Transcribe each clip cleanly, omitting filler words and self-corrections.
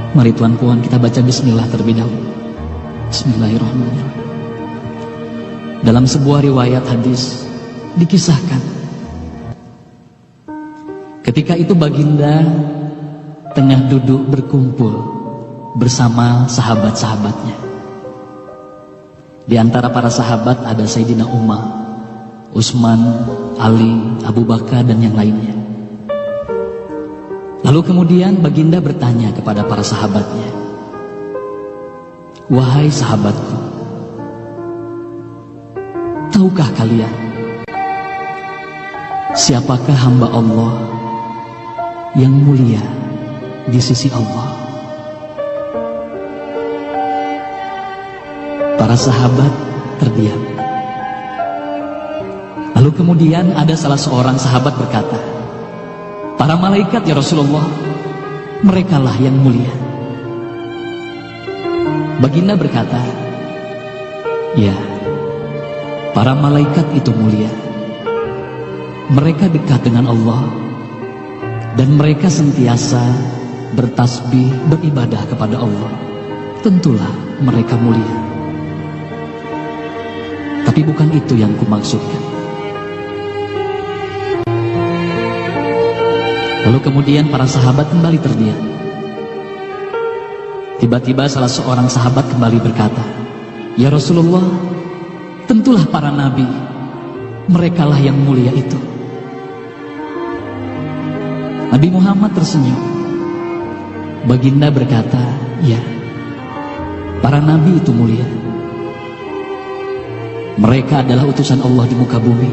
Mari Tuan Puan kita baca bismillah terlebih dahulu. Bismillahirrahmanirrahim. Dalam sebuah riwayat hadis dikisahkan, ketika itu baginda tengah duduk berkumpul bersama sahabat-sahabatnya. Di antara para sahabat ada Sayyidina Umar, Utsman, Ali, Abu Bakar dan yang lainnya. Lalu kemudian baginda bertanya kepada para sahabatnya, "Wahai sahabatku, tahukah kalian siapakah hamba Allah yang mulia di sisi Allah?" Para sahabat terdiam. Lalu kemudian ada salah seorang sahabat berkata, "Para malaikat ya Rasulullah, merekalah yang mulia." Baginda berkata, "Ya, para malaikat itu mulia. Mereka dekat dengan Allah dan mereka sentiasa bertasbih, beribadah kepada Allah. Tentulah mereka mulia. Tapi bukan itu yang kumaksudkan." Lalu kemudian para sahabat kembali terdiam. Tiba-tiba salah seorang sahabat kembali berkata, "Ya Rasulullah, tentulah para nabi, merekalah yang mulia itu." Nabi Muhammad tersenyum. Baginda berkata, "Ya, para nabi itu mulia. Mereka adalah utusan Allah di muka bumi.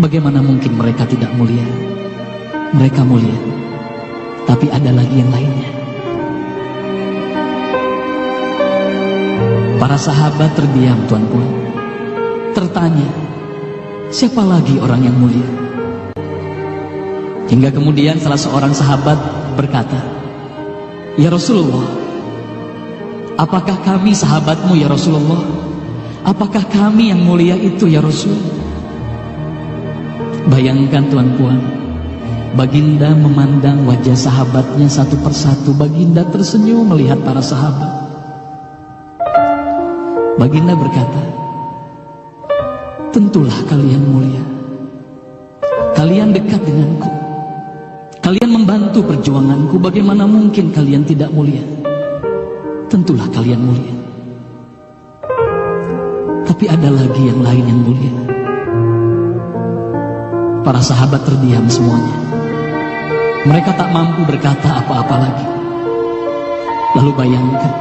Bagaimana mungkin mereka tidak mulia? Mereka mulia, tapi ada lagi yang lainnya." Para sahabat terdiam, Tuan Puan. Tertanya, siapa lagi orang yang mulia? Hingga kemudian salah seorang sahabat berkata, "Ya Rasulullah, apakah kami sahabatmu ya Rasulullah? Apakah kami yang mulia itu ya Rasul?" Bayangkan Tuan Puan, baginda memandang wajah sahabatnya satu persatu. Baginda tersenyum melihat para sahabat. Baginda berkata, "Tentulah kalian mulia. Kalian dekat denganku. Kalian membantu perjuanganku. Bagaimana mungkin kalian tidak mulia? Tentulah kalian mulia. Tapi ada lagi yang lain yang mulia." Para sahabat terdiam semuanya. Mereka tak mampu berkata apa-apa lagi. Lalu bayangkan,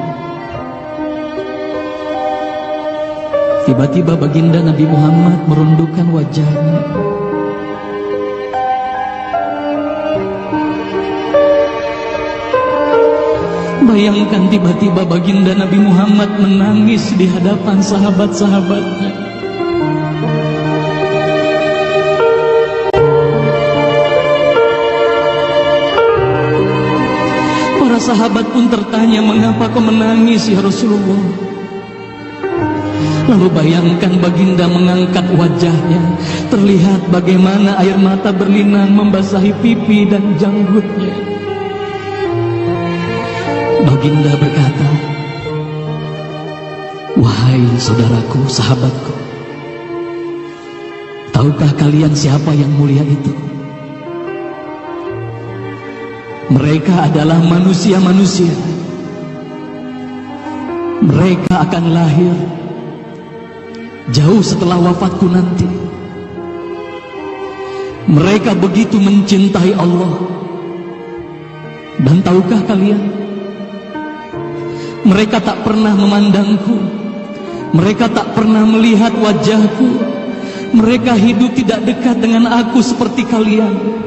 tiba-tiba baginda Nabi Muhammad merundukkan wajahnya. Bayangkan tiba-tiba baginda Nabi Muhammad menangis di hadapan sahabat-sahabatnya. Para sahabat pun tertanya, "Mengapa kau menangis ya Rasulullah?" Lalu bayangkan baginda mengangkat wajahnya. Terlihat bagaimana air mata berlinang membasahi pipi dan janggutnya. Baginda berkata, "Wahai saudaraku, sahabatku, tahukah kalian siapa yang mulia itu? Mereka adalah manusia-manusia. Mereka akan lahir jauh setelah wafatku nanti. Mereka begitu mencintai Allah. Dan tahukah kalian, mereka tak pernah memandangku. Mereka tak pernah melihat wajahku. Mereka hidup tidak dekat dengan aku seperti kalian.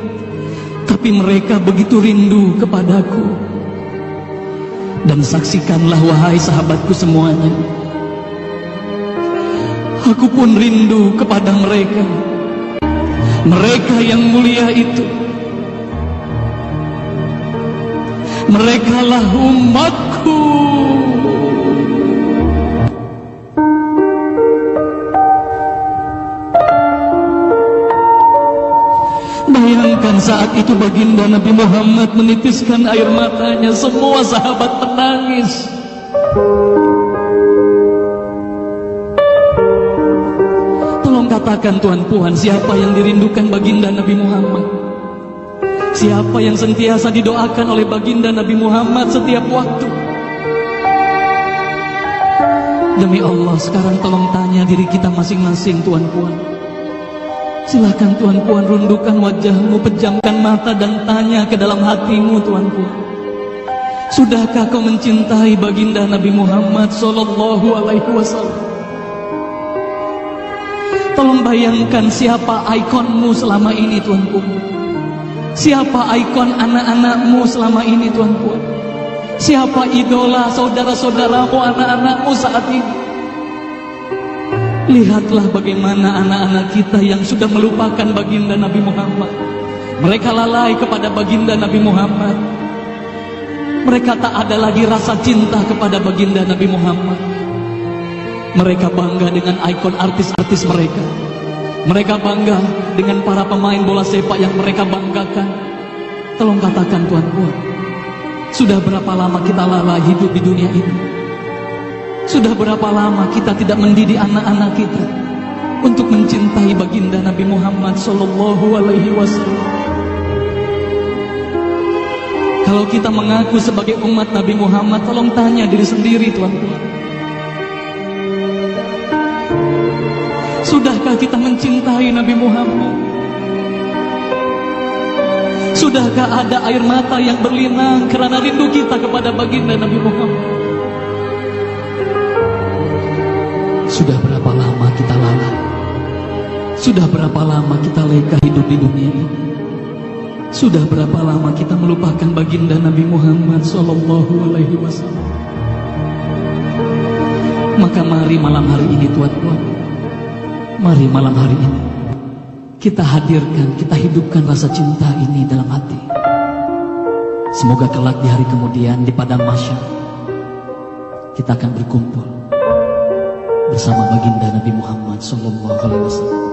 Tapi mereka begitu rindu kepadaku. Dan saksikanlah wahai sahabatku semuanya, aku pun rindu kepada mereka. Mereka yang mulia itu, merekalah umatku." Bayangkan saat itu baginda Nabi Muhammad menitiskan air matanya, semua sahabat menangis. Tolong katakan tuan puan, siapa yang dirindukan baginda Nabi Muhammad? Siapa yang sentiasa didoakan oleh baginda Nabi Muhammad setiap waktu? Demi Allah, sekarang tolong tanya diri kita masing-masing tuan puan. Silakan tuan puan rundukkan wajahmu, pejamkan mata dan tanya ke dalam hatimu tuan puan. Sudahkah kau mencintai baginda Nabi Muhammad sallallahu alaihi wasallam? Tolong bayangkan siapa ikonmu selama ini tuan puan. Siapa ikon anak-anakmu selama ini tuan puan? Siapa idola saudara-saudaramu, anak-anakmu saat ini? Lihatlah bagaimana anak-anak kita yang sudah melupakan baginda Nabi Muhammad. Mereka lalai kepada baginda Nabi Muhammad. Mereka tak ada lagi rasa cinta kepada baginda Nabi Muhammad. Mereka bangga dengan ikon artis-artis mereka. Mereka bangga dengan para pemain bola sepak yang mereka banggakan. Tolong katakan tuan puan, sudah berapa lama kita lalai hidup di dunia ini? Sudah berapa lama kita tidak mendidik anak-anak kita untuk mencintai baginda Nabi Muhammad sallallahu alaihi wasallam? Kalau kita mengaku sebagai umat Nabi Muhammad, tolong tanya diri sendiri tuan-tuan. Sudahkah kita mencintai Nabi Muhammad? Sudahkah ada air mata yang berlinang karena rindu kita kepada baginda Nabi Muhammad? Sudah berapa lama kita lalai? Sudah berapa lama kita leka hidup di dunia ini? Sudah berapa lama kita melupakan baginda Nabi Muhammad sallallahu alaihi wasallam? Maka mari malam hari ini tuan-tuan, mari malam hari ini kita hadirkan, kita hidupkan rasa cinta ini dalam hati. Semoga kelak di hari kemudian di padang mahsyar kita akan berkumpul bersama baginda Nabi Muhammad sallallahu alaihi wasallam.